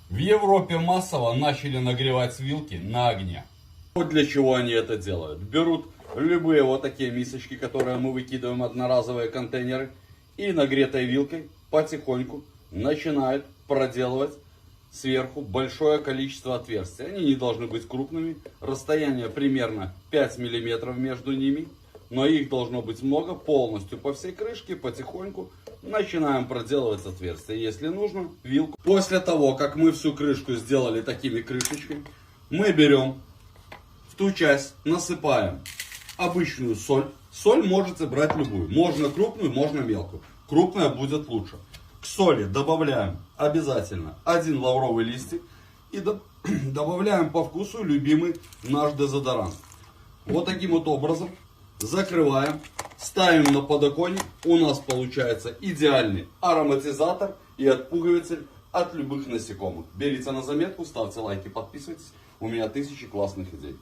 В Европе массово начали нагревать вилки на огне. Вот для чего они это делают. Берут любые вот такие мисочки, которые мы выкидываем, одноразовые контейнеры, и нагретой вилкой потихоньку начинают проделывать сверху большое количество отверстий. Они не должны быть крупными, расстояние примерно 5 мм между ними, но их должно быть много, полностью по всей крышке, потихоньку начинаем проделывать отверстия. Если нужно, вилку. После того, как мы всю крышку сделали такими крышечками, мы берем в ту часть, насыпаем обычную соль. Соль можете брать любую, можно крупную, можно мелкую. Крупная будет лучше. К соли добавляем обязательно 1 лавровый листик и добавляем по вкусу любимый наш дезодорант. Вот таким вот образом закрываем, ставим на подоконник. У нас получается идеальный ароматизатор и отпугиватель от любых насекомых. Берите на заметку, ставьте лайки, подписывайтесь. У меня 1000 классных идей.